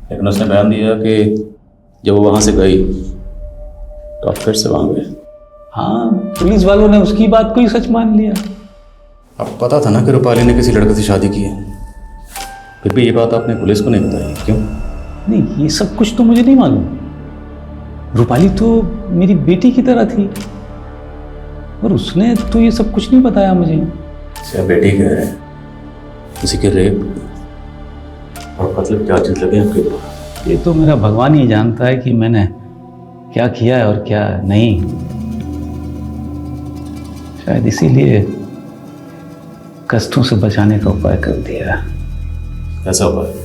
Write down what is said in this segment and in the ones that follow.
लेकिन उसने बयान दिया कि जब वो वहाँ से गई तो आप फिर से वहाँ गए। हाँ, पुलिस वालों ने उसकी बात को ही सच मान लिया। आपको पता था ना कि रूपाली ने किसी लड़के से शादी की है, फिर भी ये बात आपने पुलिस को नहीं बताई, क्यों? नहीं, ये सब कुछ तो मुझे नहीं मालूम। रूपाली तो मेरी बेटी की तरह थी और उसने तो ये सब कुछ नहीं बताया मुझे। क्या बेटी कह रहे हैं? किसी के रेप और मतलब क्या चीज लगे आपके ऊपर? ये तो मेरा भगवान ही जानता है कि मैंने क्या किया है और क्या नहीं। शायद इसीलिए कष्टों से बचाने का उपाय कर दिया। ऐसा हुआ है?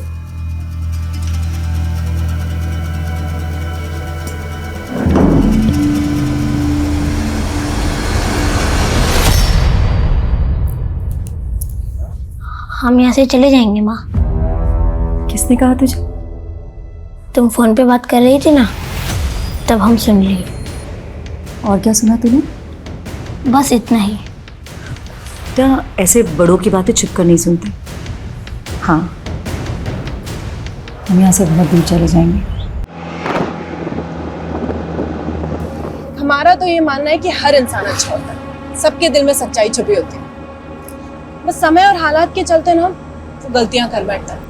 हम यहाँ से चले जाएंगे माँ। किसने कहा तुझे? तुम फोन पे बात कर रही थी ना, तब हम सुन लिए। और क्या सुना तूने? बस इतना ही। बेटा, ऐसे बड़ों की बातें छुप कर नहीं सुनते। हाँ, हम यहाँ से बहुत दूर चले जाएंगे। हमारा तो ये मानना है कि हर इंसान अच्छा होता है, सबके दिल में सच्चाई छुपी होती है। बस समय और हालात के चलते ना वो गलतियां कर बैठता है।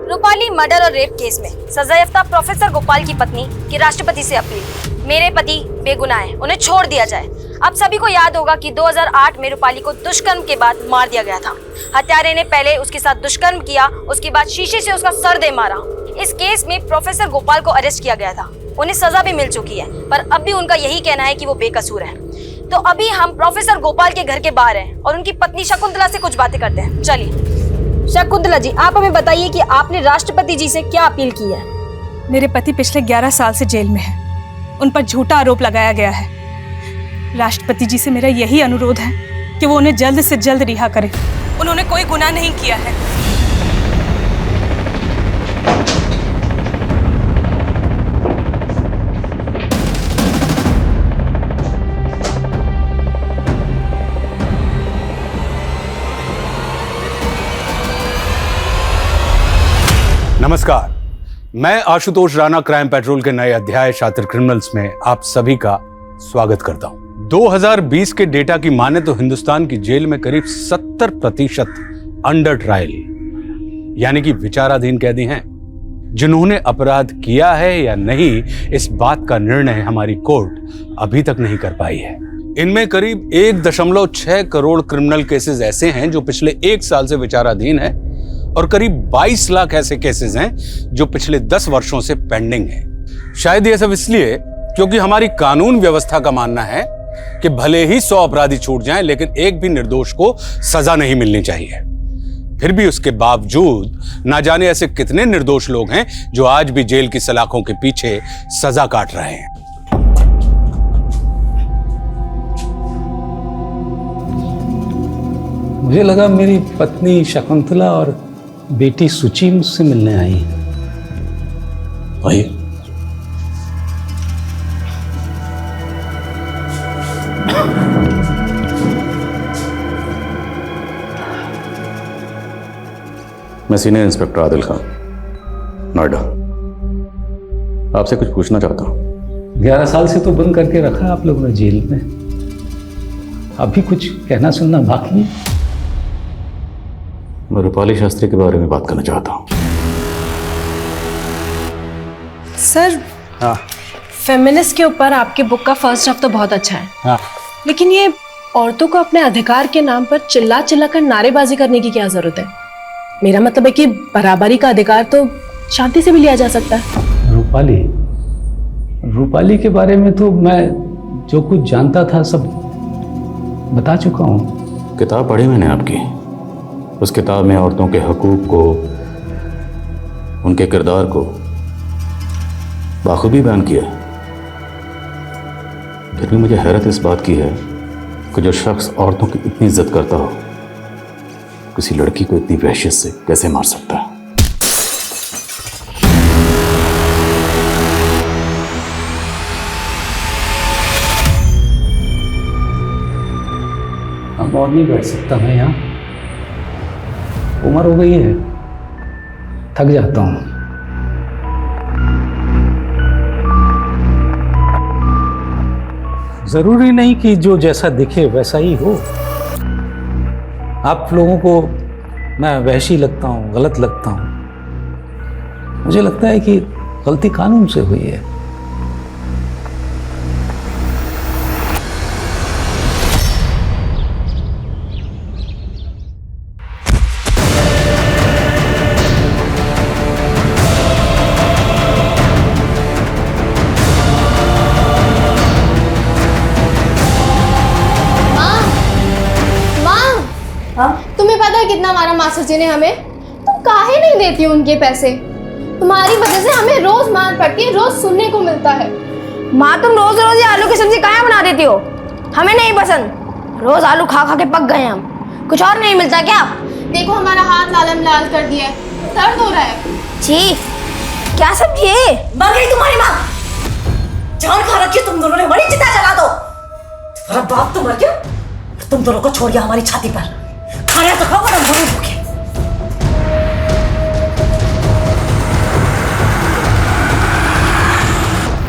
रूपाली मर्डर और रेप केस में सजायाफ्ता प्रोफेसर गोपाल की पत्नी की राष्ट्रपति से अपील। मेरे पति बेगुनाह हैं, उन्हें छोड़ दिया जाए। आप सभी को याद होगा कि 2008 में रूपाली को दुष्कर्म के बाद मार दिया गया था। हत्यारे ने पहले उसके साथ दुष्कर्म किया, उसके बाद शीशे से उसका सर दे मारा। इस केस में प्रोफेसर गोपाल को अरेस्ट किया गया था। उन्हें सजा भी मिल चुकी है, पर अब भी उनका यही कहना है कि वो बेकसूर है। तो अभी हम प्रोफेसर गोपाल के घर के बाहर हैं और उनकी पत्नी शकुंतला से कुछ बातें करते हैं। चलिए शकुंतला जी, आप हमें बताइए कि आपने राष्ट्रपति जी से क्या अपील की है। मेरे पति पिछले 11 साल से जेल में हैं। उन पर झूठा आरोप लगाया गया है। राष्ट्रपति जी से मेरा यही अनुरोध है कि वो उन्हें जल्द से जल्द रिहा करें। उन्होंने कोई गुनाह नहीं किया है। नमस्कार, मैं आशुतोष राणा क्राइम पेट्रोल के नए अध्याय शातिर क्रिमिनल्स में आप सभी का स्वागत करता हूं। 2020 के डेटा की माने तो हिंदुस्तान की जेल में करीब 70% अंडर ट्रायल यानी कि विचाराधीन कैदी हैं। जिन्होंने अपराध किया है या नहीं, इस बात का निर्णय हमारी कोर्ट अभी तक नहीं कर पाई है। इनमें करीब 1.6 करोड़ क्रिमिनल केसेस ऐसे हैं जो पिछले 1 साल से विचाराधीन है और करीब 22 लाख ऐसे केसेस हैं जो पिछले 10 वर्षों से पेंडिंग हैं। शायद ये सब इसलिए क्योंकि हमारी कानून व्यवस्था का मानना है कि भले ही 100 अपराधी छूट जाएं, लेकिन एक भी निर्दोष को सजा नहीं मिलनी चाहिए। फिर भी उसके बावजूद ना जाने ऐसे कितने निर्दोष लोग हैं जो आज भी जेल की सलाखों के पीछे सजा काट रहे हैं। मुझे लगा मेरी पत्नी शकुंतला और बेटी सुचि मुझसे मिलने आई है। भाई, मैं सीनियर इंस्पेक्टर आदिल खान, नोएडा। आपसे कुछ पूछना चाहता हूँ। 11 साल से तो बंद करके रखा है आप लोगों ने जेल में। अभी कुछ कहना सुनना बाकी है? मैं रूपाली शास्त्री के बारे में बात करना चाहता हूँ। सर, फेमिनिस्ट के ऊपर आपकी बुक का फर्स्ट ड्राफ्ट तो बहुत अच्छा है। हाँ। लेकिन ये औरतों को अपने अधिकार के नाम पर चिल्ला चिल्ला कर नारेबाजी करने की क्या जरूरत है? मेरा मतलब है कि बराबरी का अधिकार तो शांति से भी लिया जा सकता है। रूपाली के बारे में तो मैं जो कुछ जानता था सब बता चुका हूँ। किताब पढ़ी मैंने आपकी। उस किताब में औरतों के हकूक को, उनके किरदार को बाखूबी बयान किया है। फिर भी मुझे हैरत इस बात की है कि जो शख्स औरतों की इतनी इज्जत करता हो किसी लड़की को इतनी वहशियत से कैसे मार सकता है। अब और नहीं बैठ सकता मैं यहाँ, उम्र हो गई है, थक जाता हूँ। जरूरी नहीं कि जो जैसा दिखे वैसा ही हो। आप लोगों को मैं वहशी लगता हूँ, गलत लगता हूँ। मुझे लगता है कि गलती कानून से हुई है। तुम्हें पता है कितना मारा मास्टर जी ने हमें? तुम काहे नहीं देती हो उनके पैसे? तुम्हारी वजह से हमें रोज मार पड़ती है, रोज सुनने को मिलता है। माँ तुम रोज रोज ये आलू की सब्जी कहाँ बना देती हो? हमें नहीं पसंद। रोज आलू खा खा के पक गए हम, कुछ और नहीं मिलता क्या? देखो हमारा हाथ लालम लाल कर दिया है, दर्द हो रहा है। छी, क्या सब्जी है? मर गई तुम्हारी माँ। जान खा रखी तुम दोनों ने, बड़ी चिता जला दो। तुम्हारा बाप तो मर गया, तुम दोनों को छोड़ दिया हमारी छाती पर। खाया तो खाओ, हम दोनों भूखे।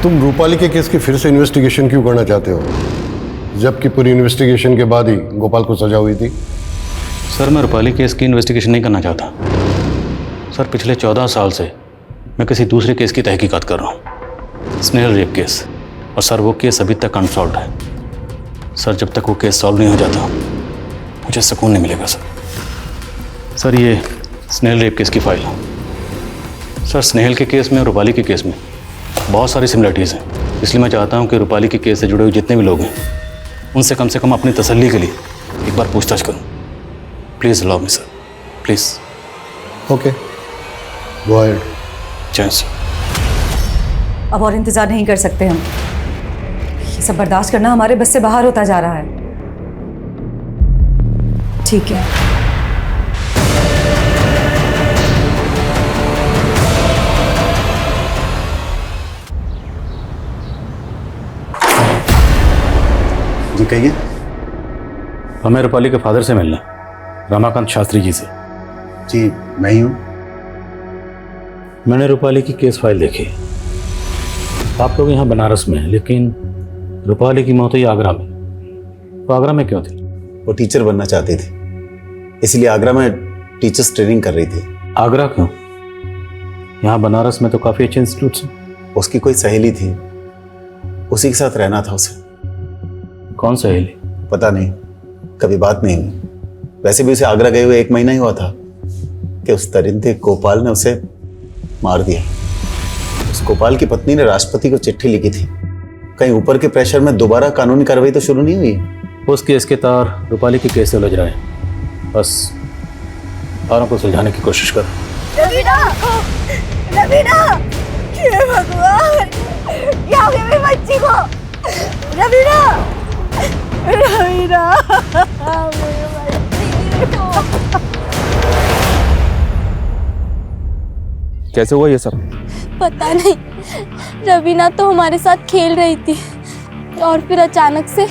तुम रूपाली के केस की फिर से इन्वेस्टिगेशन क्यों करना चाहते हो, जबकि पूरी इन्वेस्टिगेशन के बाद ही गोपाल को सजा हुई थी? सर मैं रूपाली केस की इन्वेस्टिगेशन नहीं करना चाहता। सर पिछले 14 साल से मैं किसी दूसरे केस की तहकीकात कर रहा हूँ, स्नेहल रेप केस। और सर वो केस अभी तक अनसॉल्व्ड है। सर जब तक वो केस सॉल्व नहीं हो जाता मुझे सुकून नहीं मिलेगा सर। सर ये स्नेहल रेप केस की फाइल है। सर स्नेहल के केस में और रूपाली के केस में बहुत सारी सिमिलरिटीज़ हैं, इसलिए मैं चाहता हूँ कि रूपाली के केस से जुड़े हुए जितने भी लोग हैं उनसे कम से कम अपनी तसल्ली के लिए एक बार पूछताछ करूँ। Please allow me sir, please. Okay, go ahead. जय सर। अब और इंतजार नहीं कर सकते हम। ये सब बर्दाश्त करना हमारे बस से बाहर होता जा रहा है। ठीक है, जी कहिए। हमें रूपाली के फादर से मिलना, रमाकांत शास्त्री जी से। जी मैं ही हूँ। मैंने रूपाली की केस फाइल देखी। आप लोग यहाँ बनारस में हैं, लेकिन रूपाली की मौत हुई आगरा में। तो आगरा में क्यों थी? वो टीचर बनना चाहती थी, इसलिए आगरा में टीचर्स ट्रेनिंग कर रही थी। आगरा क्यों? यहाँ बनारस में तो काफ़ी अच्छे इंस्टीट्यूट्स हैं। उसकी कोई सहेली थी, उसी के साथ रहना था उसे। कौन सहेली? पता नहीं, कभी बात नहीं हुई। वैसे भी उसे आगरा गए हुए 1 महीना ही हुआ था कि उस दरिंदे गोपाल ने उसे मार दिया। उस गोपाल की पत्नी ने राष्ट्रपति को चिट्ठी लिखी थी। कहीं ऊपर के प्रेशर में दोबारा कानूनी कार्रवाई तो शुरू नहीं हुई? उस केस के तार रूपाली के केस से उलझ रहे हैं। बस तारों को सुलझाने की कोशिश कर। रवीना, रवीना, हे भगवान, क्या हो गया मेरी बच्ची को? रवीना, रवीना, मेरी बच्ची को। कैसे हुआ ये सब? पता नहीं, रवीना तो हमारे साथ खेल रही थी और फिर अचानक से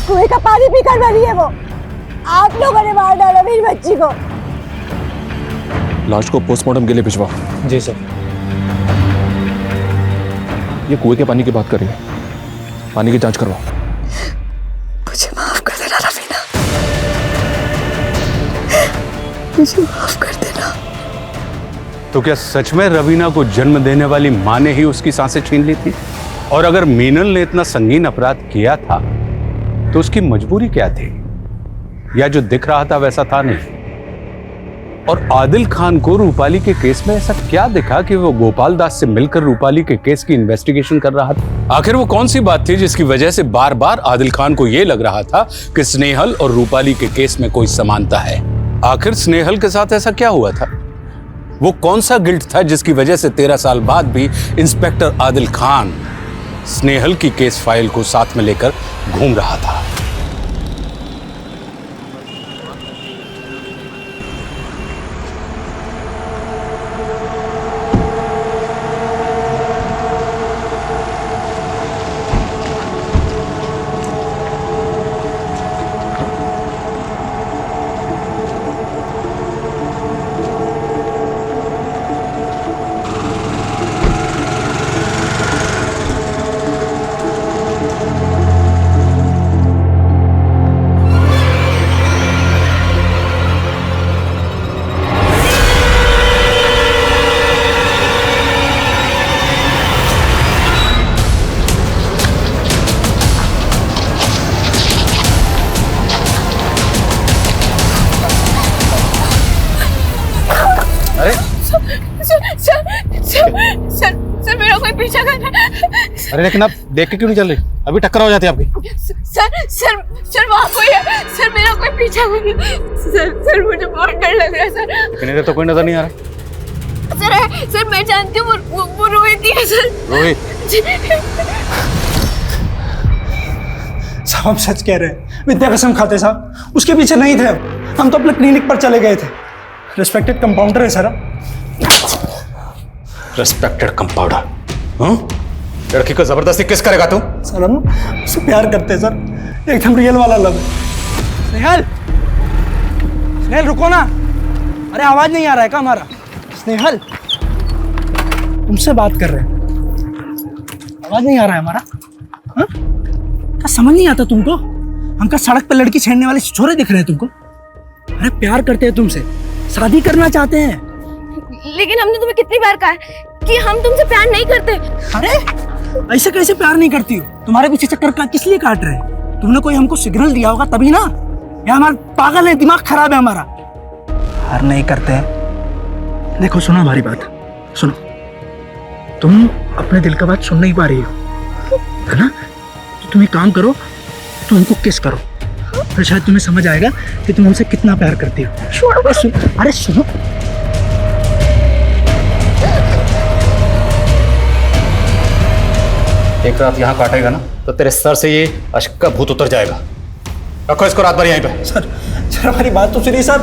कुएं का पानी पीकर मरी है वो। आप लोगों ने मार डाला मेरी बच्ची को। लाश को पोस्टमार्टम के लिए भिजवाओ। जी सर। ये कुएं के पानी की बात कर रही है, पानी की जांच करवाओ। मुझे माफ कर देना रवीना, मुझे माफ कर देना। तो क्या सच में रवीना को जन्म देने वाली मां ने ही उसकी सांसें छीन ली थी? और अगर मीनल ने इतना संगीन अपराध किया था तो उसकी मजबूरी क्या थी? या जो दिख रहा था वैसा था नहीं? और आदिल खान को रूपाली के केस में ऐसा क्या दिखा कि वो गोपाल दास से मिलकर रूपाली के केस की इन्वेस्टिगेशन कर रहा था? आखिर वो कौन सी बात थी जिसकी वजह से बार बार आदिल खान को यह लग रहा था कि स्नेहल और रूपाली के केस में कोई समानता है? आखिर स्नेहल के साथ ऐसा क्या हुआ था? वो कौन सा गिल्ट था जिसकी वजह से 13 साल बाद भी इंस्पेक्टर आदिल खान स्नेहल की केस फाइल को साथ में लेकर घूम रहा था? सर मेरा कोई पीछा कर रहा है। अरे लेकिन आप देख के क्यों नहीं चल रही? अभी टक्कर हो जाती है आपकी। सर वहाँ कोई है। सर मेरा कोई पीछा कर रहा है। सर मुझे बहुत डर लग रहा है सर। लेकिन इधर तो कोई नजर नहीं आ रहा। सर मैं जानती हूँ वो रोहित ही है सर। रोहित? साहब हम सच कह रहे हैं, विद्या कसम खाते साहब, उसके पीछे नहीं थे हम तो अपने क्लिनिक पर चले गए थे। रिस्पेक्टेड कंपाउंडर है सर। Respected compounder? लड़की को जबरदस्ती किस करेगा तू? सर हम उससे प्यार करते हैं सर, एकदम रियल वाला लव। स्नेहल, स्नेहल रुको ना। अरे आवाज नहीं आ रहा है क्या हमारा? स्नेहल तुमसे बात कर रहे हैं, आवाज नहीं आ रहा है हमारा? हाँ? क्या समझ नहीं आता तुमको? हम क्या सड़क पे लड़की छेड़ने वाले छोरे दिख रहे हैं तुमको? अरे प्यार करते हैं तुमसे, शादी करना चाहते हैं। लेकिन हमने तुम्हें कितनी बार कहा है कि हम तुमसे प्यार नहीं करते। अरे ऐसे कैसे प्यार नहीं करती हो? तुम्हारे पीछे चक्कर का किस लिए काट रहे हैं? तुमने कोई हमको सिग्नल दिया होगा तभी ना, या हमारा पागल है, दिमाग खराब है हमारा? प्यार नहीं करते हैं। देखो सुनो हमारी बात, सुनो। तुम अपने दिल का बात सुन नहीं पा रही हो, है ना? तो तुम एक काम करो, तुम हमको किस करो, फिर शायद तुम्हें समझ आएगा कि तुम हमसे कितना प्यार करती हो। अरे सुनो। एक रात यहाँ काटेगा ना तो तेरे सर से ये अश्क का भूत उतर जाएगा। रखो इसको रात भर यहीं पे। सर हमारी बात तो सुनिए सर।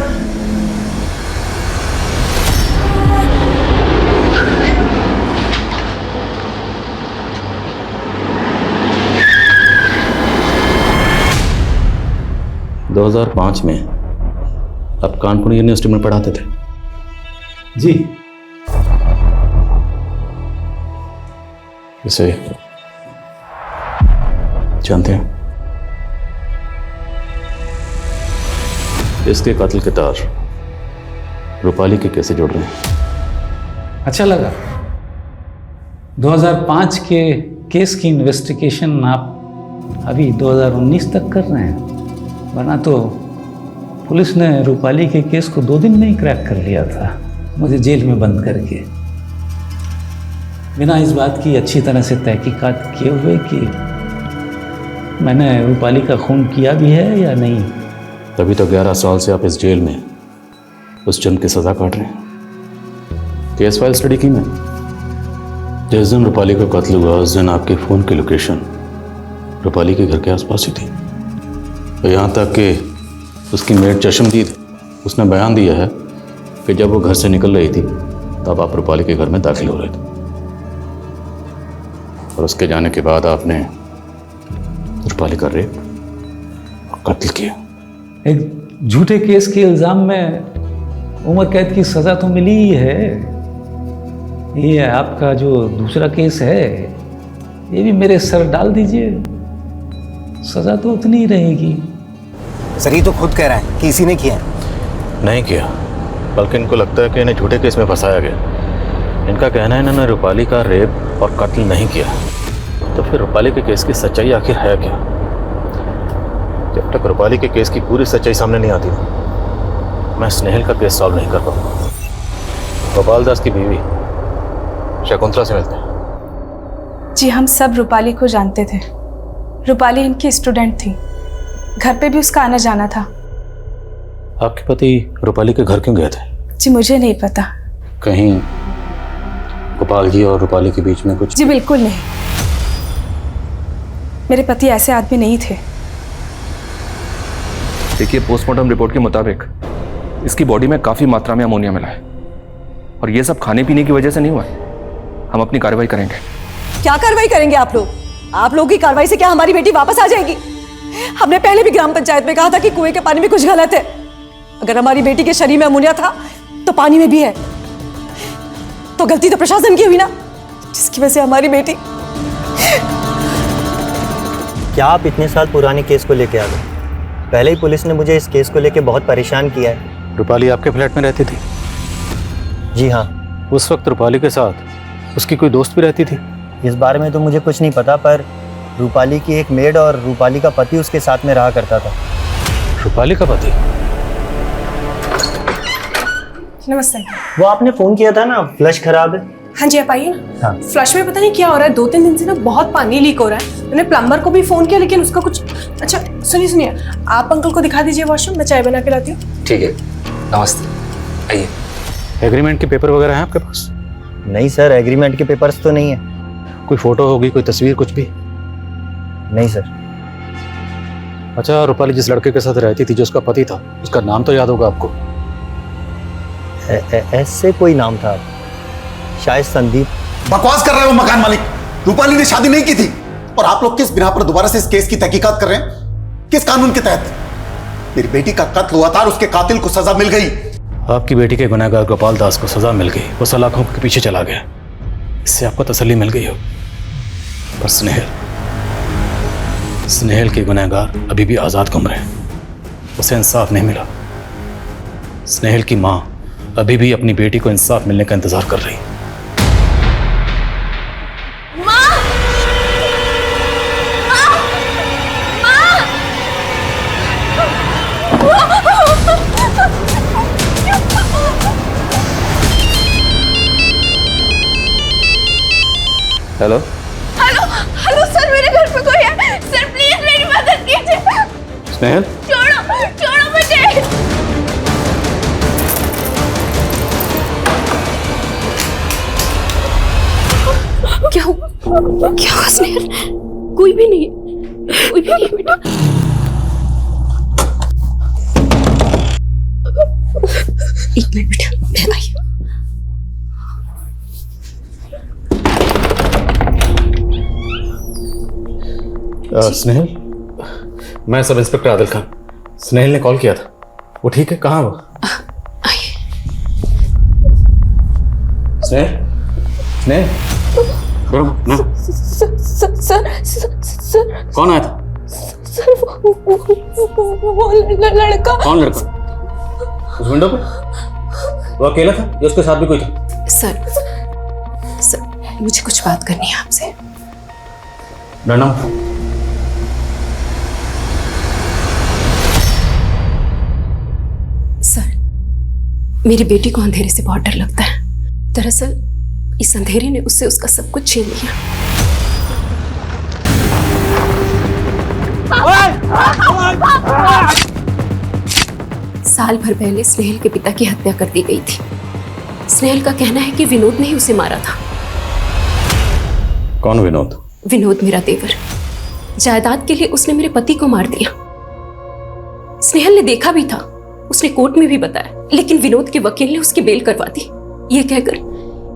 – 2005 में आप कानपुर यूनिवर्सिटी में पढ़ाते थे? जी। इसे जानते हैं? इसके कातिल के तार रूपाली के कैसे जोड़ रहे हैं? अच्छा लगा। 2005 के केस की इन्वेस्टिगेशन आप अभी 2019 तक कर रहे हैं, वरना तो पुलिस ने रूपाली के केस को 2 दिन में ही क्रैक कर लिया था, मुझे जेल में बंद करके, बिना इस बात की अच्छी तरह से तहकीकात किए हुए कि मैंने रूपाली का खून किया भी है या नहीं। तभी तो 11 साल से आप इस जेल में उस जन की सजा काट रहे हैं। केस फाइल स्टडी की मैं। जिस दिन रूपाली का कत्ल हुआ उस दिन आपके फ़ोन की लोकेशन रूपाली के घर के आसपास ही थी, और यहाँ तक कि उसकी मेड चशमदीद, उसने बयान दिया है कि जब वो घर से निकल रही थी तब आप रूपाली के घर में दाखिल हो रहे थे, और उसके जाने के बाद आपने रूपाली का रेप और कत्ल किया। एक झूठे केस के इल्जाम में उम्र कैद की सजा तो मिली ही है। ये आपका जो दूसरा केस है ये भी मेरे सर डाल दीजिए, सजा तो उतनी ही रहेगी। सर ये तो खुद कह रहा है कि इसी ने किया है। नहीं किया, बल्कि इनको लगता है कि इन्हें झूठे केस में फंसाया गया। इनका कहना है इन्होंने रूपाली का रेप और कत्ल नहीं किया। तो फिर रूपाली के केस की सच्चाई आखिर है क्या? जब तक रूपाली के केस की पूरी सच्चाई सामने नहीं आती मैं स्नेहल का केस सॉल्व नहीं कर पाऊंगा। गोपाल दास की बीवी शकुंतला से मिलते हैं। जी हम सब रूपाली को जानते थे। रूपाली इनकी स्टूडेंट थी, घर पे भी उसका आना जाना था। आपके पति रूपाली के घर क्यों गए थे? जी मुझे नहीं पता। कहीं गोपाल जी और रूपाली के बीच में कुछ? जी बिल्कुल नहीं, मेरे पति ऐसे आदमी नहीं थे। देखिए, पोस्टमार्टम रिपोर्ट के मुताबिक इसकी बॉडी में काफी मात्रा में अमोनिया मिला है और ये सब खाने पीने की वजह से नहीं हुआ है। हम अपनी कार्रवाई करेंगे। क्या कार्रवाई करेंगे आप लोग? आप लोगों की कार्रवाई से क्या हमारी बेटी वापस आ जाएगी? हमने पहले भी ग्राम पंचायत में कहा था कि कुएं के पानी में कुछ गलत है। अगर हमारी बेटी के शरीर में अमोनिया था तो पानी में भी है, तो गलती तो प्रशासन की हुई ना, जिसकी वजह से हमारी बेटी। क्या आप इतने साल पुराने केस को लेके आ गए? पहले ही पुलिस ने मुझे इस केस को लेके बहुत परेशान किया है। रूपाली आपके फ्लैट में रहती थी? जी हाँ। उस वक्त रूपाली के साथ उसकी कोई दोस्त भी रहती थी? इस बारे में तो मुझे कुछ नहीं पता, पर रूपाली की एक मेड और रूपाली का पति उसके साथ में रहा करता था। रूपाली का पति? नमस्ते। वो आपने फोन किया था ना, फ्लश खराब है। हाँ जी, आप आइए ना। हाँ। फ्लश में पता नहीं क्या हो रहा है, 2-3 दिन से ना बहुत पानी लीक हो रहा है। मैंने प्लम्बर को भी फोन किया लेकिन उसका कुछ। अच्छा सुनिए, आप अंकल को दिखा दीजिए वॉशरूम, मैं चाय बना के लाती हूँ। ठीक है, नमस्ते, आइए। एग्रीमेंट के पेपर वगैरह हैं आपके पास? नहीं सर, एग्रीमेंट के पेपर्स तो नहीं है। कोई फोटो होगी, कोई तस्वीर, कुछ भी? नहीं सर। अच्छा, रूपाली जिस लड़के के साथ रहती थी, जो उसका पति था, उसका नाम तो याद होगा आपको? ऐसे कोई नाम था, शायद संदीप। बकवास कर रहे हो मकान मालिक। रूपाली ने शादी नहीं की थी और आप लोग किस बिना पर दोबारा से इस केस की तहकीकात कर रहे हैं? किस कानून के तहत? मेरी बेटी का कत्ल हुआ था और उसके कातिल को सजा मिल गई। आपकी बेटी के गुनहगार गोपाल दास को सजा मिल गई, वो सलाखों के पीछे चला गया। इससे आपको तसल्ली मिल गई हो, पर स्नेहल के गुनहगार अभी भी आजाद घूम रहे हैं। उसे इंसाफ नहीं मिला। स्नेहल की मां अभी भी अपनी बेटी को इंसाफ मिलने का इंतजार कर रही है। हेलो हेलो हेलो सर, मेरे घर पे कोई है सर, प्लीज मेरी मदद कीजिए। स्नेहल, छोड़ो छोड़ो मुझे। क्या हुआ स्नेहल? कोई भी नहीं है, कोई भी नहीं है बेटा। एक मिनट बेटा, मैं आई। स्नेहल, मैं सब इंस्पेक्टर आदिल खान। स्नेहल ने कॉल किया था, वो ठीक है? कहाँ वो? स्नेहल, स्नेहल, सर कौन आया था? सर वो लड़का। कौन लड़का? उस विंडो पे? वो अकेला था या उसके साथ भी कोई था? सर मुझे कुछ बात करनी है आपसे। डरना। सर, मेरी बेटी को अंधेरे से बहुत डर लगता है। दरअसल इस अंधेरे ने उससे उसका सब कुछ छीन लिया। साल भर पहले स्नेहल के पिता की हत्या कर दी गई थी। स्नेहल का कहना है कि विनोद ने ही उसे मारा था। कौन विनोद? विनोद मेरा देवर। जायदाद के लिए उसने मेरे पति को मार दिया। स्नेहल ने देखा भी था, उसने कोर्ट में भी बताया, लेकिन विनोद के वकील ने उसकी बेल करवा दी, ये कहकर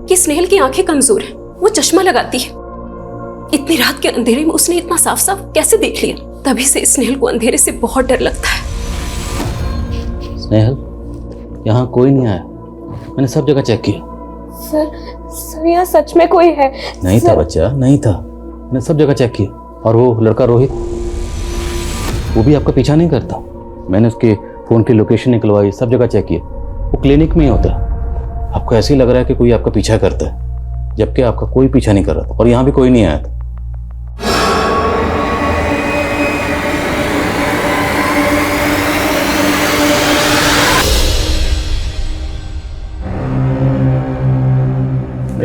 कि स्नेहल की आंखें कमजोर हैं, वो चश्मा लगाती है। इतनी रात के अंधेरे में उसने इतना साफ साफ कैसे देख लिया? तभी से स्नेहल को अंधेरे से बहुत डर लगता है। स्नेहल, यहाँ कोई नहीं आया, मैंने सब जगह चेक किया। सर यहाँ सच में कोई है? नहीं था बच्चा, नहीं था, मैंने सब जगह चेक किया। और वो लड़का रोहित, वो भी आपका पीछा नहीं करता। मैंने उसके फोन की लोकेशन निकलवाई, सब जगह चेक किया, वो क्लिनिक में ही होता है। आपको ऐसे ही लग रहा है कि कोई आपका पीछा करता है, जबकि आपका कोई पीछा नहीं कर रहा था और यहाँ भी कोई नहीं आया था।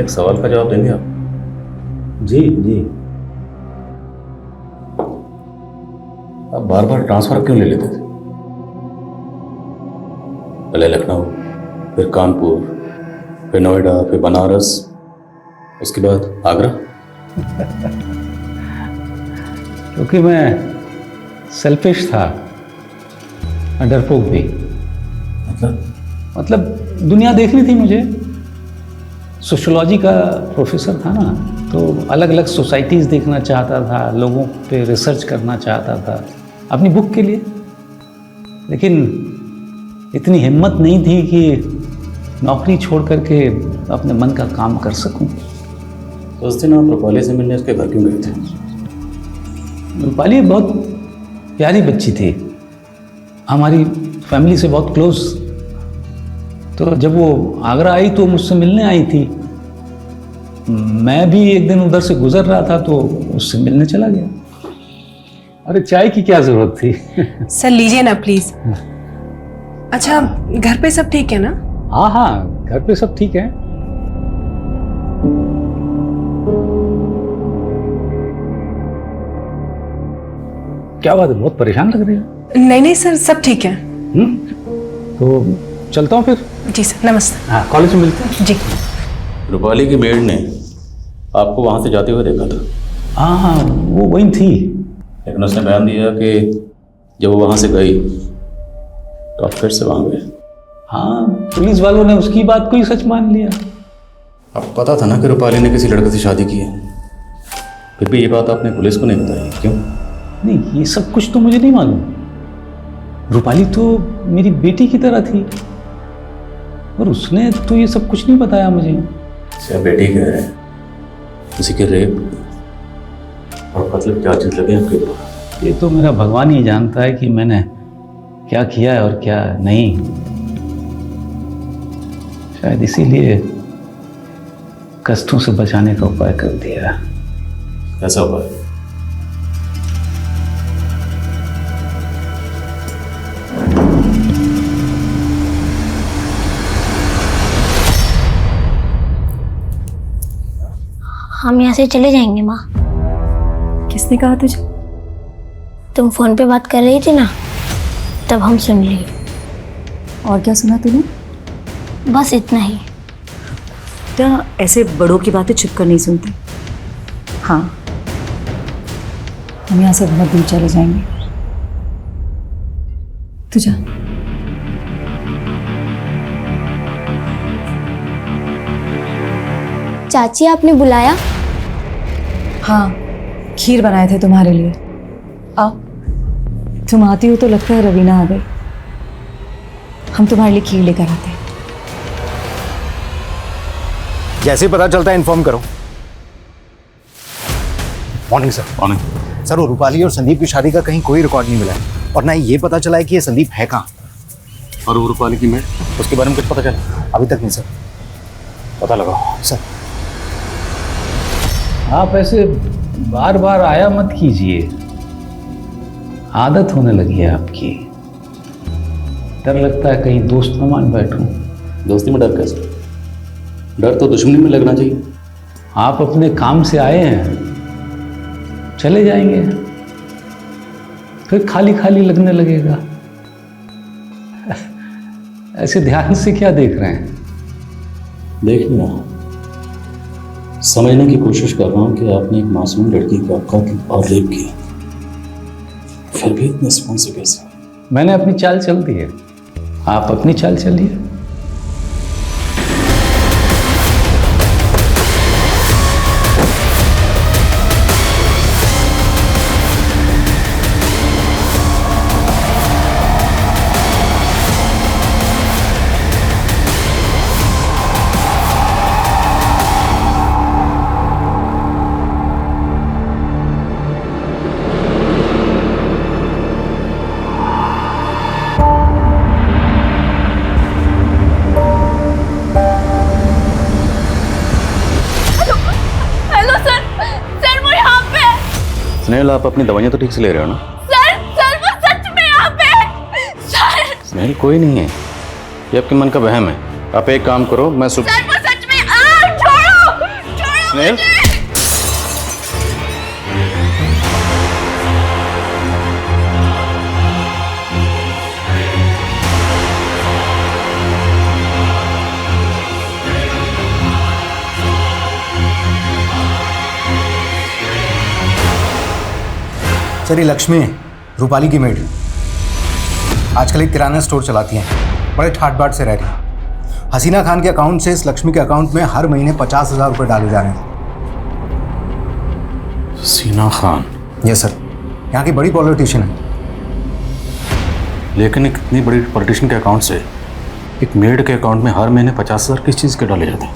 एक सवाल का जवाब देंगे आप? जी जी। आप बार बार ट्रांसफर क्यों ले लेते थे? पहले लखनऊ, फिर कानपुर, फिर नोएडा, फिर बनारस, उसके बाद आगरा। क्योंकि मैं सेल्फिश था, डरपोक भी। मतलब दुनिया देखनी थी मुझे। सोशियोलॉजी का प्रोफेसर था ना, तो अलग अलग सोसाइटीज़ देखना चाहता था, लोगों पे रिसर्च करना चाहता था अपनी बुक के लिए। लेकिन इतनी हिम्मत नहीं थी कि नौकरी छोड़ करके अपने मन का काम कर सकूं। तो उस दिन आप रूपाली से मिलने उसके घर क्यों गए थे? रूपाली बहुत प्यारी बच्ची थी, हमारी फैमिली से बहुत क्लोज। तो जब वो आगरा आई तो मुझसे मिलने आई थी। मैं भी एक दिन उधर से गुजर रहा था तो उससे मिलने चला गया। अरे चाय की क्या जरूरत थी? सर लीजिए ना प्लीज। अच्छा, घर पे सब ठीक है ना? हाँ हाँ, घर पे सब ठीक है। क्या बात है, बहुत परेशान लग रही हो? नहीं नहीं सर, सब ठीक है। तो चलता हूँ फिर। जी सर, नमस्ते। हाँ, कॉलेज में मिलते हैं। जी। रूपाली की मेड ने आपको वहां से जाते हुए देखा था? हाँ हाँ, वो वही थी। लेकिन उसने बयान दिया कि जब वो वहां से गई तो आप फिर से वहां गए। हाँ, पुलिस वालों ने उसकी बात को ही सच मान लिया। आपको पता था ना कि रूपाली ने किसी लड़के से शादी की है, फिर भी ये बात आपने पुलिस को नहीं बताई, क्यों? नहीं, ये सब कुछ तो मुझे नहीं मालूम। रूपाली तो मेरी बेटी की तरह थी और उसने तो ये सब कुछ नहीं बताया मुझे। क्या बेटी कह रहे हैं? किसी के रेप और मतलब क्या चीज लगे आपके ऊपर? ये तो मेरा भगवान ही जानता है कि मैंने क्या किया है और क्या नहीं। शायद इसीलिए कष्टों से बचाने का उपाय कर दिया। कैसा उपाय? हम यहाँ से चले जाएंगे माँ। किसने कहा तुझे? तुम फोन पे बात कर रही थी ना, तब हम सुन लिए। और क्या सुना तूने? बस इतना ही। बेटा, ऐसे बड़ों की बातें छुप कर नहीं सुनते। हाँ, हम यहाँ से बहुत दूर चले जाएंगे। तू जा। चाची, आपने बुलाया? हाँ, खीर बनाए थे तुम्हारे लिए। आओ। तुम आती हो तो लगता है रवीना आ गई। हम तुम्हारे लिए खीर लेकर आते हैं। जैसे ही पता चलता है इन्फॉर्म करो। Morning sir. मॉर्निंग सर, वो रूपाली और संदीप की शादी का कहीं कोई रिकॉर्ड नहीं मिला है और ना ही ये पता चला है कि ये संदीप है कहाँ। और वो रूपाली की मेड, उसके बारे में कुछ पता चला? अभी तक नहीं सर। पता लगाओ। सर, आप ऐसे बार बार आया मत कीजिए, आदत होने लगी है आपकी। डर लगता है कहीं दोस्त न मान बैठूं। दोस्ती में डर कैसे? डर तो दुश्मनी में लगना चाहिए। आप अपने काम से आए हैं, चले जाएंगे फिर खाली खाली लगने लगेगा। ऐसे ध्यान से क्या देख रहे हैं? देख नहीं रहा, समझने की कोशिश कर रहा हूं कि आपने एक मासूम लड़की का कत्ल और रेप किया, फिर भी इतने सुकून से कैसे? मैंने अपनी चाल चल दी है, आप अपनी चाल चलिए। स्नेहल, आप अपनी दवाइयाँ तो ठीक से ले रहे हो ना? सर, वो सच में यहाँ पे। सर, स्नेहल, कोई नहीं है, ये आपके मन का वहम है। आप एक काम करो, मैं वो सच में। छोड़ो स्नेहल, सर ये लक्ष्मी है, रूपाली की मेड। आजकल एक किराना स्टोर चलाती हैं, बड़े ठाट बाट से रह रही हैं। हसीना खान के अकाउंट से इस लक्ष्मी के अकाउंट में हर महीने 50,000 रुपये डाले जा रहे हैं। हसीना खान? यस सर, यहाँ की बड़ी पॉलिटिशियन है। लेकिन एक इतनी बड़ी पॉलिटिशियन के अकाउंट से एक मेड के अकाउंट में हर महीने 50,000 किस चीज़ के डाले जाते हैं?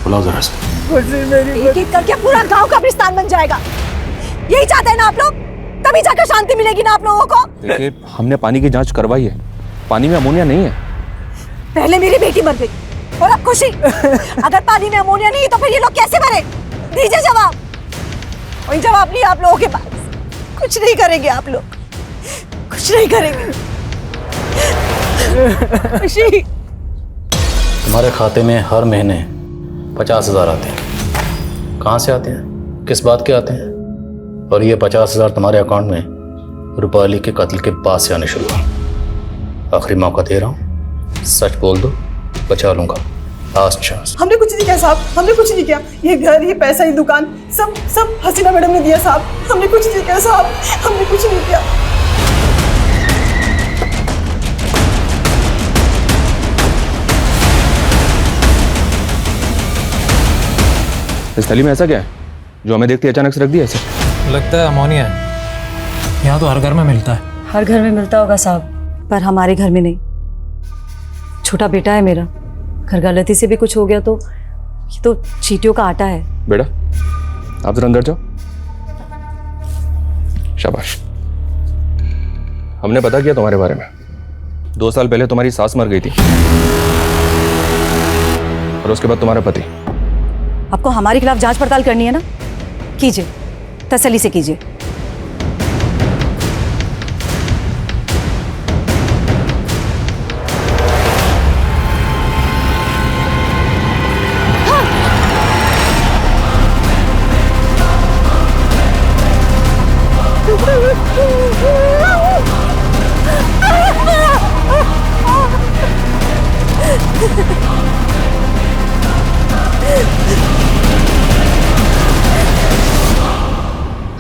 बुलाओ जरा से। एक एक करके पूरा गांव कब्रिस्तान बन जाएगा। यही चाहते हैं ना आप लोग? तभी जाकर शांति मिलेगी ना आप लोगों को? देखिए, हमने पानी की जांच करवाई है, पानी में अमोनिया नहीं है। पहले मेरी बेटी मर गई और अब खुशी। अगर पानी में अमोनिया नहीं तो फिर ये लोग कैसे मरे? दीजिए जवाब। कोई जवाब नहीं आप लोगों के पास। कुछ नहीं करेंगे आप लोग, कुछ नहीं करेंगे। खुशी, तुम्हारे खाते में हर महीने 50,000 आते हैं। कहाँ से आते हैं, किस बात के आते हैं? और ये 50,000 तुम्हारे अकाउंट में रूपाली के कत्ल के बाद से आने शुरू हुआ। आखिरी मौका दे रहा हूँ, सच बोल दो, बचा लूंगा। Last chance. हमने कुछ नहीं किया साहब, हमने कुछ नहीं किया। ये घर, ये पैसा, ये दुकान सब हसीना मैडम ने दिया साहब। हमने कुछ नहीं किया साहब, हमने कुछ नहीं किया। इस थैली में ऐसा क्या है जो हमें देखते अचानक से रख दिया ऐसे? लगता है अमोनिया है। यहाँ तो हर घर में मिलता है। हर घर में मिलता होगा साहब, पर हमारे घर में नहीं। छोटा बेटा है मेरा, घर गलती से भी कुछ हो गया तो ये तो चींटियों का आटा है। बेटा आप जरा अंदर जाओ। शाबाश। हमने पता किया तुम्हारे बारे में। 2 साल पहले तुम्हारी सास मर गई थी और उसके बाद तुम्हारा पति। आपको हमारे खिलाफ जांच पड़ताल करनी है ना? कीजिए, तसल्ली से कीजिए।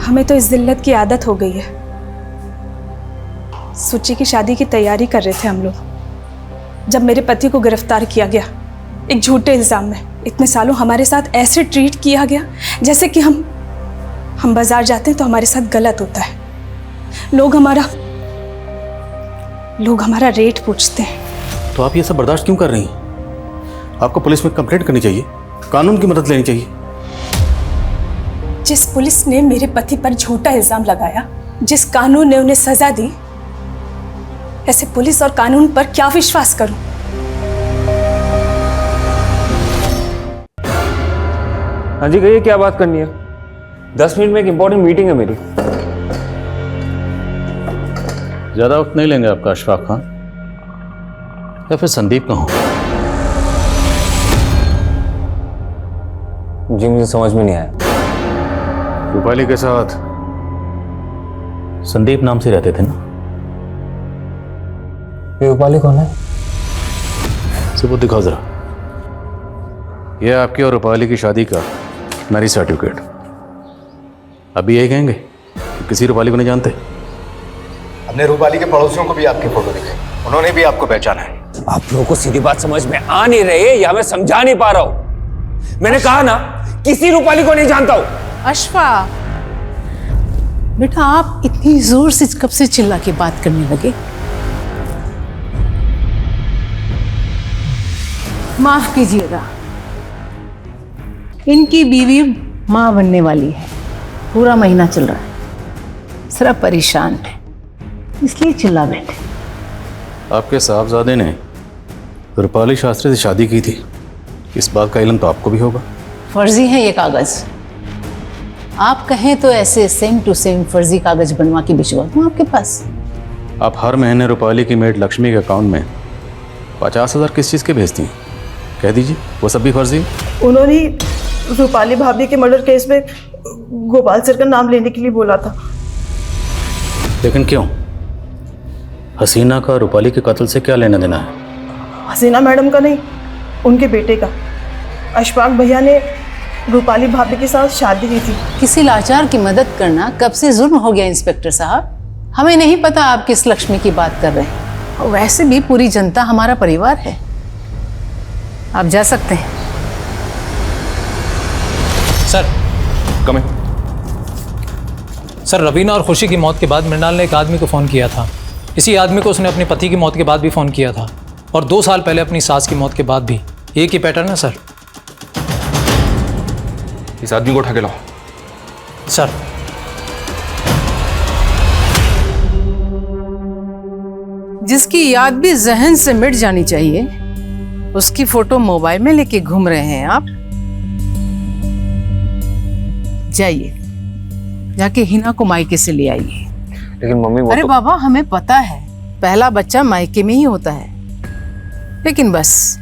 हमें तो इस जिल्लत की आदत हो गई है। सुची की शादी की तैयारी कर रहे थे हम लोग जब मेरे पति को गिरफ्तार किया गया एक झूठे इल्जाम में। इतने सालों हमारे साथ ऐसे ट्रीट किया गया जैसे कि हम बाजार जाते हैं तो हमारे साथ गलत होता है। लोग हमारा रेट पूछते हैं। तो आप ये सब बर्दाश्त क्यों कर रही हैं? आपको पुलिस में कंप्लेंट करनी चाहिए, कानून की मदद लेनी चाहिए। जिस पुलिस ने मेरे पति पर झूठा इल्जाम लगाया, जिस कानून ने उन्हें सजा दी, ऐसे पुलिस और कानून पर क्या विश्वास करूं? हाँ जी कहिए, क्या बात करनी है? 10 मिनट में एक इंपॉर्टेंट मीटिंग है मेरी। ज्यादा वक्त नहीं लेंगे आपका अशफाक खान, या फिर संदीप कहूं? जी मुझे समझ में नहीं आया। रूपाली के साथ संदीप नाम से रहते थे ना? ये रूपाली कौन है? सबूत दिखाओ जरा। यह आपकी और रूपाली की शादी का मैरिज सर्टिफिकेट। अभी यही कहेंगे कि किसी रूपाली को नहीं जानते? हमने रूपाली के पड़ोसियों को भी आपकी फोटो दिखाई, उन्होंने भी आपको पहचाना है। आप लोगों को सीधी बात समझ में आ नहीं रही या मैं समझा नहीं पा रहा हूं? मैंने कहा ना किसी रूपाली को नहीं जानता हूं। अशफा बेटा, आप इतनी जोर से कब से चिल्ला के बात करने लगे? माफ कीजिएगा, इनकी बीवी मां बनने वाली है। पूरा महीना चल रहा है, सिर्फ परेशान है, इसलिए चिल्ला बैठे। आपके साहबजादे ने रूपाली शास्त्री से शादी की थी, इस बात का इल्म तो आपको भी होगा। फर्जी है ये कागज। आप कहें तो ऐसे सेम टू सेम फर्जी कागज बनवा के भिजवा दूं आपके पास। आप हर महीने रूपाली की मेड लक्ष्मी के अकाउंट में 50,000 किस चीज़ के भेजती हैं? कह दीजिए, वो सब भी फर्जी? उन्होंने रूपाली भाभी के मर्डर केस में गोपाल सर का नाम लेने के लिए बोला था। लेकिन क्यों? हसीना का रूपाली के कत्ल से क्या लेना देना है? हसीना मैडम का नहीं, उनके बेटे का। अशफाक भैया ने रूपाली भाभी के साथ शादी हुई थी। किसी लाचार की मदद करना कब से जुर्म हो गया इंस्पेक्टर साहब? हमें नहीं पता आप किस लक्ष्मी की बात कर रहे हैं। और वैसे भी पूरी जनता हमारा परिवार है। आप जा सकते हैं। Sir coming. सर, रवीना और खुशी की मौत के बाद मृणाल ने एक आदमी को फ़ोन किया था। इसी आदमी को उसने अपने पति की मौत के बाद भी फ़ोन किया था और 2 साल पहले अपनी सास की मौत के बाद भी। एक ही पैटर्न है सर। इस आदमी को उठा के लाओ। सर। जिसकी याद भी जहन से मिट जानी चाहिए, उसकी फोटो मोबाइल में लेके घूम रहे हैं आप। जाइए, जाके हिना को मायके से ले आइए। लेकिन मम्मी वो अरे बाबा, हमें पता है पहला बच्चा मायके में ही होता है, लेकिन बस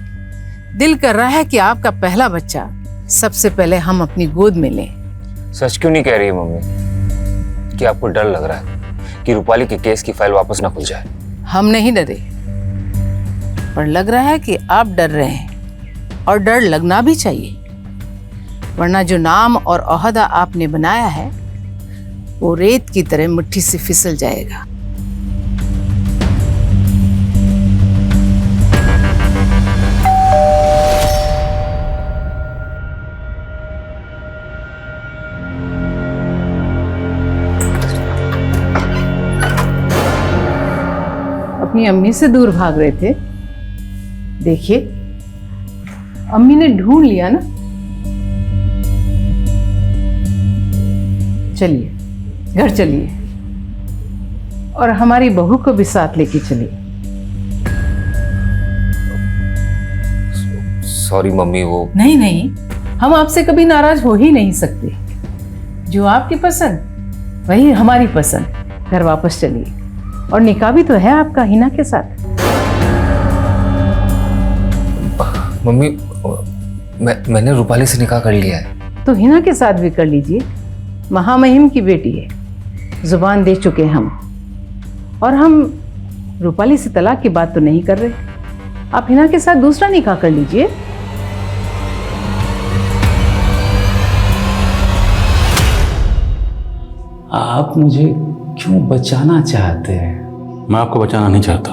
दिल कर रहा है कि आपका पहला बच्चा सबसे पहले हम अपनी गोद में लें। सच क्यों नहीं कह रही है मम्मी कि आपको डर लग रहा है कि रूपाली के केस की फाइल वापस ना खुल जाए? हम नहीं डरे, पर लग रहा है कि आप डर रहे हैं, और डर लगना भी चाहिए, वरना जो नाम और ओहदा आपने बनाया है वो रेत की तरह मुट्ठी से फिसल जाएगा। अपनी अम्मी से दूर भाग रहे थे। देखिए, अम्मी ने ढूंढ लिया ना। चलिए घर चलिए, और हमारी बहू को भी साथ लेके चलिए। सॉरी मम्मी, वो नहीं नहीं, हम आपसे कभी नाराज हो ही नहीं सकते। जो आपकी पसंद वही हमारी पसंद। घर वापस चलिए, और निकाह भी तो है आपका हिना के साथ। मम्मी, मैंने रूपाली से निकाह कर लिया है। तो हिना के साथ भी कर लीजिए। महामहिम की बेटी है, जुबान दे चुके हम। और हम रूपाली से तलाक की बात तो नहीं कर रहे। आप हिना के साथ दूसरा निकाह कर लीजिए। आप मुझे क्यों बचाना चाहते हैं? मैं आपको बचाना नहीं चाहता,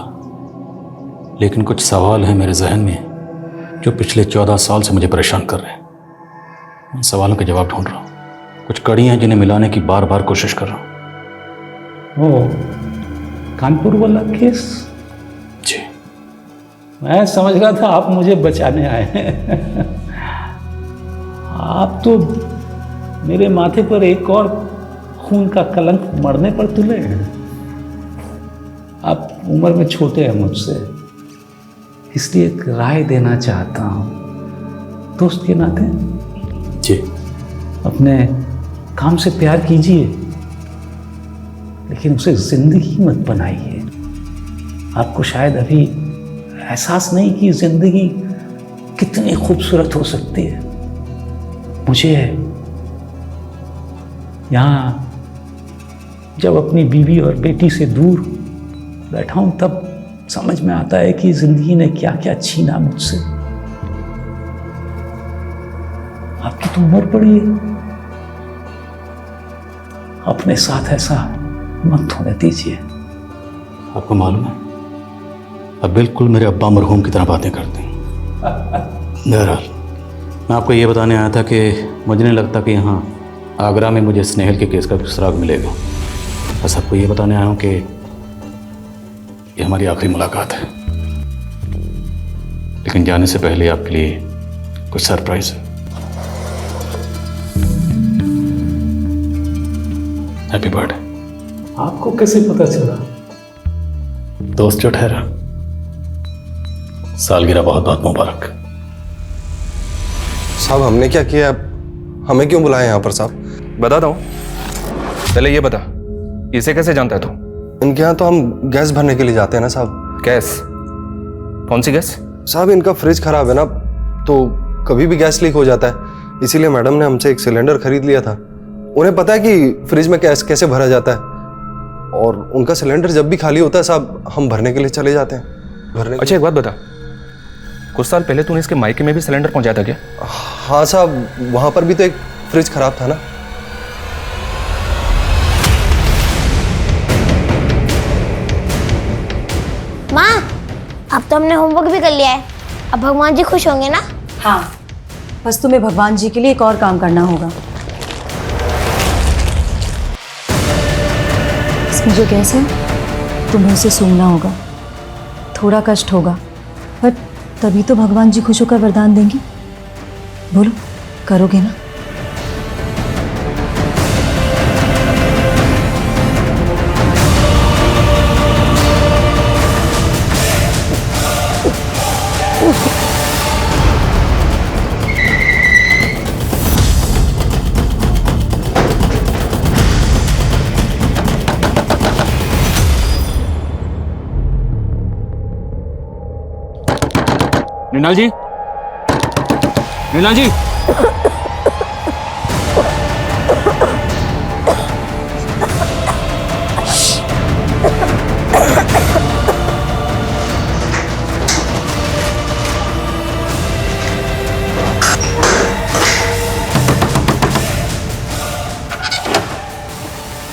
लेकिन कुछ सवाल हैं मेरे जहन में जो पिछले 14 साल से मुझे परेशान कर रहे हैं। उन सवालों के जवाब ढूंढ रहा हूँ। कुछ कड़ियाँ जिन्हें मिलाने की बार बार कोशिश कर रहा हूँ। वो कानपुर वाला केस? जी। मैं समझ रहा था आप मुझे बचाने आए हैं। आप तो मेरे माथे पर एक और खून का कलंक मरने पर तुले हैं। आप उम्र में छोटे हैं मुझसे, इसलिए एक राय देना चाहता हूँ दोस्त के नाते। जी। अपने काम से प्यार कीजिए, लेकिन उसे जिंदगी मत बनाइए। आपको शायद अभी एहसास नहीं कि जिंदगी कितनी खूबसूरत हो सकती है। मुझे यहाँ जब अपनी बीवी और बेटी से दूर बैठा हूं, तब समझ में आता है कि जिंदगी ने क्या क्या छीना मुझसे। आपकी तो उम्र पड़ी है, अपने साथ ऐसा मत होने दीजिए। आपको मालूम है, अब बिल्कुल मेरे अब्बा मरहूम की तरह बातें करते हैं। बहरहाल, मैं आपको ये बताने आया था कि मुझे नहीं लगता कि यहाँ आगरा में मुझे स्नेहल के केस का सुराग मिलेगा। बस आपको ये बताने आया हूँ कि ये हमारी आखिरी मुलाकात है, लेकिन जाने से पहले आपके लिए कुछ सरप्राइज है। Happy birthday. आपको कैसे पता चला? दोस्त जो ठहरा, सालगिरह बहुत बहुत मुबारक। साहब, हमने क्या किया? हमें क्यों बुलाया यहाँ पर साहब? बताता हूँ, पहले ये बता, इसे कैसे जानता है तू? इनके यहाँ तो हम गैस भरने के लिए जाते हैं ना साहब। गैस? कौन सी गैस? साहब, इनका फ्रिज खराब है ना, तो कभी भी गैस लीक हो जाता है, इसीलिए मैडम ने हमसे एक सिलेंडर खरीद लिया था। उन्हें पता है कि फ्रिज में गैस कैसे भरा जाता है, और उनका सिलेंडर जब भी खाली होता है साहब, हम भरने के लिए चले जाते हैं। अच्छा, एक बात बता, कुछ साल पहले तूने इसके मायके में भी सिलेंडर पहुंचाया था क्या? हाँ साहब, वहां पर भी तो एक फ्रिज खराब था ना। माँ, अब तो हमने होमवर्क भी कर लिया है, अब भगवान जी खुश होंगे ना? हाँ, बस तुम्हें भगवान जी के लिए एक और काम करना होगा। इसमें जो गैस है तुम्हें उसे सूंघना होगा। थोड़ा कष्ट होगा, पर तभी तो भगवान जी खुश होकर वरदान देंगे। बोलो, करोगे ना? मृणाल जी, मृणाल जी,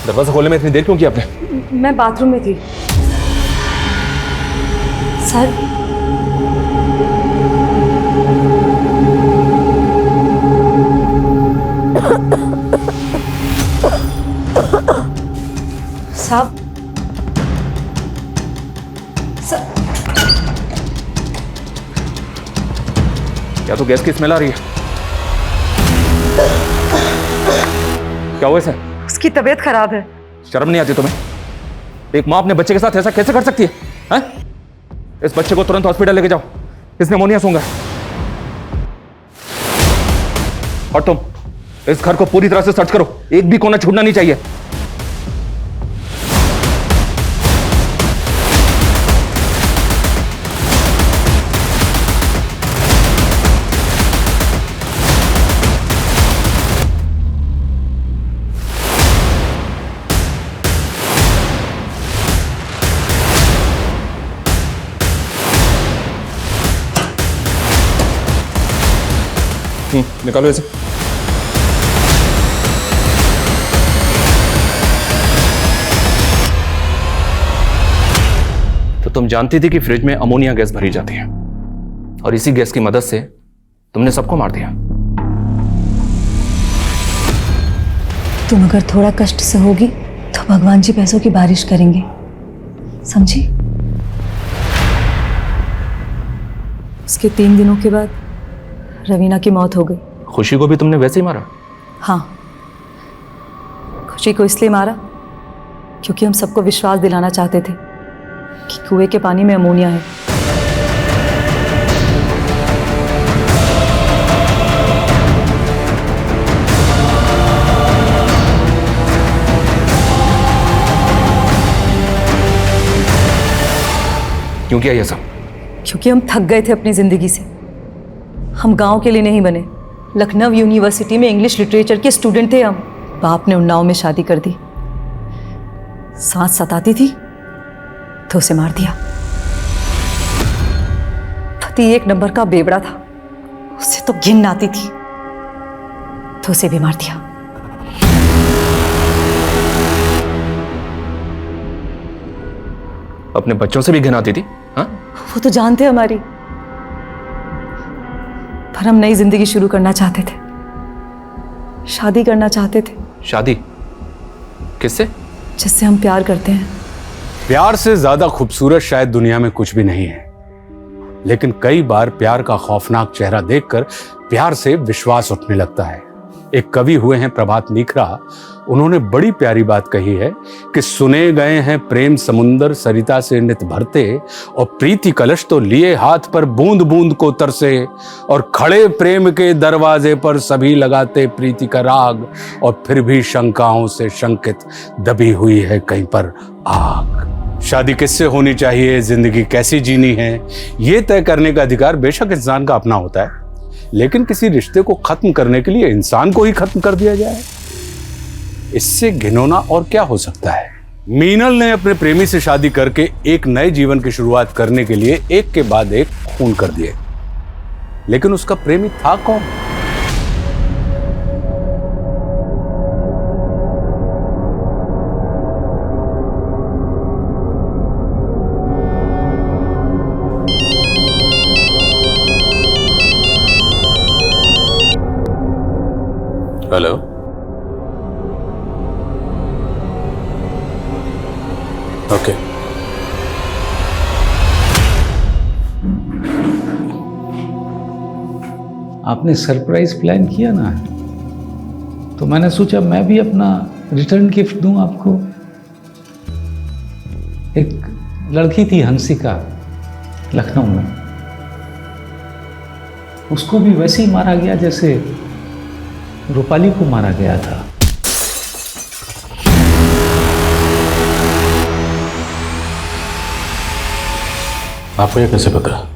दरवाजा खोलने में इतनी देर क्यों की आपने? मैं बाथरूम में थी सर। साहब, क्या तो गैस की स्मेल आ रही है? क्या हुआ इसे? उसकी तबीयत खराब है। शर्म नहीं आती तुम्हें? एक माँ अपने बच्चे के साथ ऐसा कैसे कर सकती है? हैं? इस बच्चे को तुरंत हॉस्पिटल लेके जाओ, इसने निमोनिया सूंघा। और तुम इस घर को पूरी तरह से सर्च करो, एक भी कोना छूटना नहीं चाहिए। निकालो इसे। तो तुम जानती थी कि फ्रिज में अमोनिया गैस भरी जाती है और इसी गैस की मदद से तुमने सबको मार दिया। तुम अगर थोड़ा कष्ट सहोगी तो भगवान जी पैसों की बारिश करेंगे, समझी? उसके 3 दिनों के बाद रवीना की मौत हो गई। खुशी को भी तुमने वैसे ही मारा? हाँ, खुशी को इसलिए मारा क्योंकि हम सबको विश्वास दिलाना चाहते थे कि कुएं के पानी में अमोनिया है। क्यों किया ये सब? क्योंकि हम थक गए थे अपनी जिंदगी से। हम गांव के लिए नहीं बने, लखनऊ यूनिवर्सिटी में इंग्लिश लिटरेचर के स्टूडेंट थे हम। बाप ने उन्नाव में शादी कर दी, सांस सताती थी तो उसे मार दिया। पति 1 नंबर का बेवड़ा था, उसे तो घिन आती थी तो उसे भी मार दिया। अपने बच्चों से भी घिन आती थी? हाँ? वो तो जानते हमारी, पर हम नई जिंदगी शुरू करना चाहते थे, शादी करना चाहते थे। शादी? किससे? जिससे हम प्यार करते हैं। प्यार से ज्यादा खूबसूरत शायद दुनिया में कुछ भी नहीं है, लेकिन कई बार प्यार का खौफनाक चेहरा देखकर प्यार से विश्वास उठने लगता है। एक कवि हुए हैं प्रभात मीखरा, उन्होंने बड़ी प्यारी बात कही है कि सुने गए हैं प्रेम समुंदर सरिता से नित भरते, और प्रीति कलश तो लिए हाथ पर बूंद बूंद को तरसे, और खड़े प्रेम के दरवाजे पर सभी लगाते प्रीति का राग, और फिर भी शंकाओं से शंकित दबी हुई है कहीं पर आग। शादी किससे होनी चाहिए, जिंदगी कैसी जीनी है, ये तय करने का अधिकार बेशक इंसान का अपना होता है, लेकिन किसी रिश्ते को खत्म करने के लिए इंसान को ही खत्म कर दिया जाए, इससे घिनौना और क्या हो सकता है। मीनल ने अपने प्रेमी से शादी करके एक नए जीवन की शुरुआत करने के लिए एक के बाद एक खून कर दिए। लेकिन उसका प्रेमी था कौन? Hello, okay. आपने सरप्राइज प्लान किया ना, तो मैंने सोचा मैं भी अपना रिटर्न गिफ्ट दूं आपको। एक लड़की थी हंसिका, लखनऊ में, उसको भी वैसे ही मारा गया जैसे रूपाली को मारा गया था। आपको ये कैसे पता?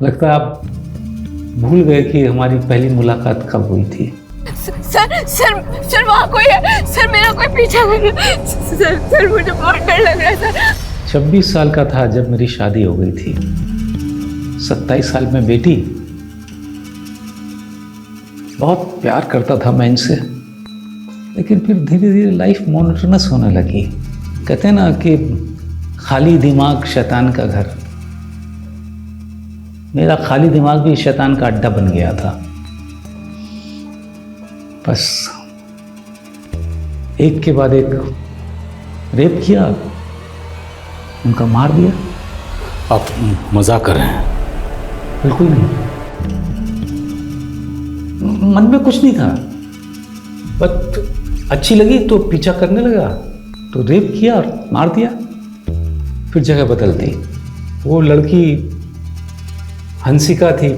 लगता है आप भूल गए कि हमारी पहली मुलाकात कब हुई थी। सर सर सर वहाँ कोई है सर, मेरा कोई पीछा कर रहा है सर। सर मुझे बहुत डर लग रहा है सर। 26 साल का था जब मेरी शादी हो गई थी, 27 साल में बेटी। बहुत प्यार करता था मैं इनसे, लेकिन फिर धीरे धीरे लाइफ मोनोटोनस होने लगी। कहते हैं ना कि खाली दिमाग शैतान का घर। मेरा खाली दिमाग भी शैतान का अड्डा बन गया था। बस एक के बाद एक रेप किया, उनका मार दिया। आप मजाक कर रहे हैं? बिल्कुल नहीं, मन में कुछ नहीं था, बट अच्छी लगी तो पीछा करने लगा, तो रेप किया और मार दिया। फिर जगह बदल दी। वो लड़की हंसिका थी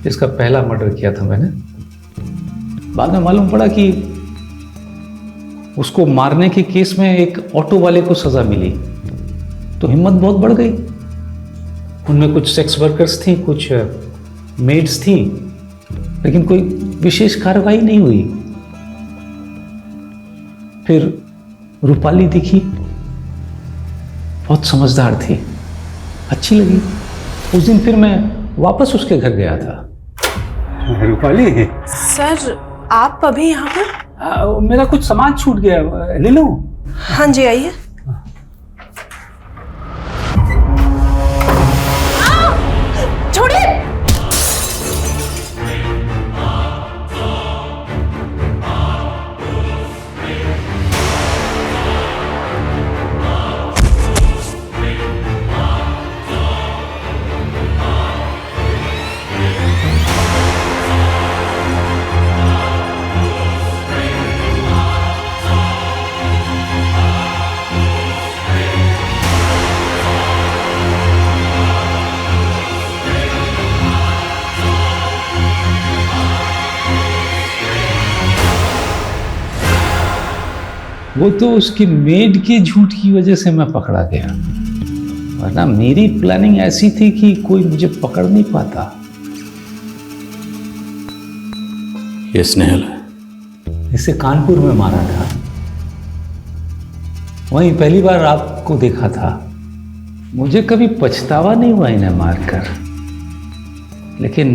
जिसका पहला मर्डर किया था मैंने। बाद में मालूम पड़ा कि उसको मारने के केस में एक ऑटो वाले को सजा मिली, तो हिम्मत बहुत बढ़ गई। उनमें कुछ सेक्स वर्कर्स थी, कुछ मेड्स थी, लेकिन कोई विशेष कार्रवाई नहीं हुई। फिर रूपाली दिखी, बहुत समझदार थी, अच्छी लगी। उस दिन फिर मैं वापस उसके घर गया था। रूपाली, सर आप अभी यहाँ पर? मेरा कुछ सामान छूट गया, ले लूं? हाँ जी आइए। छोड़िए। वो तो उसकी मेड के झूठ की वजह से मैं पकड़ा गया, वरना मेरी प्लानिंग ऐसी थी कि कोई मुझे पकड़ नहीं पाता। ये स्नेहल है। इसे कानपुर में मारा था, वहीं पहली बार आपको देखा था। मुझे कभी पछतावा नहीं हुआ इन्हें मारकर, लेकिन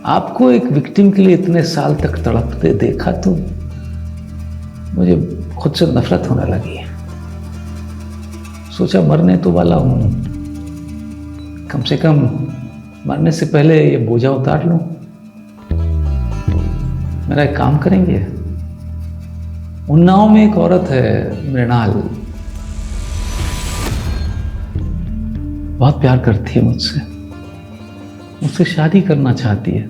आपको एक विक्टिम के लिए इतने साल तक तड़पते देखा तो मुझे खुद से नफरत होने लगी। सोचा मरने तो वाला हूं, कम से कम मरने से पहले ये बोझा उतार लूं। मेरा एक काम करेंगे? उन्नाव में एक औरत है मृणाल, बहुत प्यार करती है मुझसे, मुझसे शादी करना चाहती है।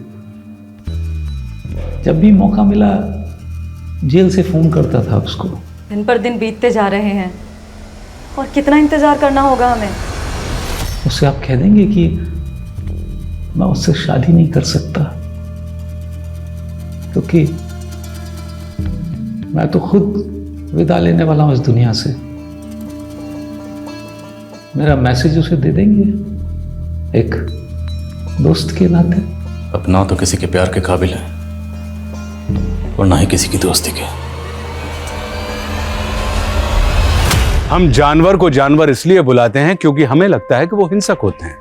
जब भी मौका मिला जेल से फोन करता था उसको। दिन पर दिन बीतते जा रहे हैं और कितना इंतजार करना होगा हमें। उससे आप कह देंगे कि मैं उससे शादी नहीं कर सकता, क्योंकि मैं तो खुद विदा लेने वाला हूं इस दुनिया से। मेरा मैसेज उसे दे देंगे एक दोस्त के नाते। अब ना तो किसी के प्यार के काबिल है और ना ही किसी की दोस्ती के। हम जानवर को जानवर इसलिए बुलाते हैं क्योंकि हमें लगता है कि वो हिंसक होते हैं,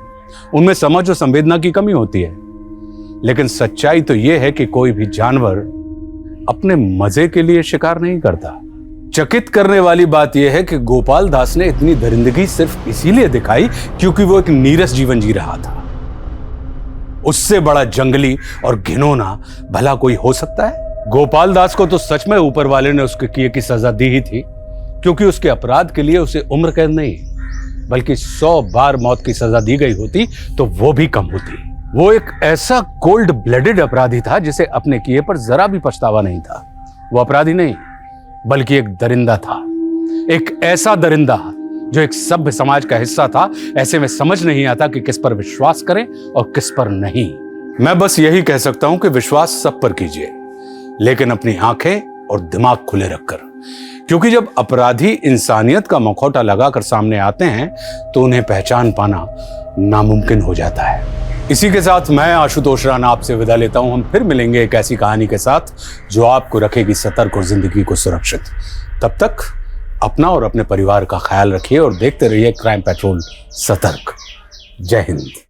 उनमें समझ और संवेदना की कमी होती है। लेकिन सच्चाई तो यह है कि कोई भी जानवर अपने मजे के लिए शिकार नहीं करता। चकित करने वाली बात यह है कि गोपाल दास ने इतनी दरिंदगी सिर्फ इसीलिए दिखाई क्योंकि वो एक नीरस जीवन जी रहा था। उससे बड़ा जंगली और घिनौना भला कोई हो सकता है? गोपाल दास को तो सच में ऊपर वाले ने उसके किए की सजा दी ही थी, क्योंकि उसके अपराध के लिए उसे उम्र कैद नहीं बल्कि 100 बार मौत की सजा दी गई होती तो वो भी कम होती। वो एक ऐसा कोल्ड ब्लडेड अपराधी था जिसे अपने किए पर जरा भी पछतावा नहीं था। वो अपराधी नहीं बल्कि एक दरिंदा था, एक ऐसा दरिंदा जो एक सभ्य समाज का हिस्सा था। ऐसे में समझ नहीं आता कि किस पर विश्वास करें और किस पर नहीं। मैं बस यही कह सकता हूं कि विश्वास सब पर कीजिए, लेकिन अपनी आंखें और दिमाग खुले रखकर, क्योंकि जब अपराधी इंसानियत का मुखौटा लगाकर सामने आते हैं तो उन्हें पहचान पाना नामुमकिन हो जाता है। इसी के साथ मैं आशुतोष राणा आपसे विदा लेता हूं। हम फिर मिलेंगे एक ऐसी कहानी के साथ जो आपको रखेगी सतर्क और जिंदगी को सुरक्षित। तब तक अपना और अपने परिवार का ख्याल रखिए और देखते रहिए क्राइम पेट्रोल सतर्क। जय हिंद।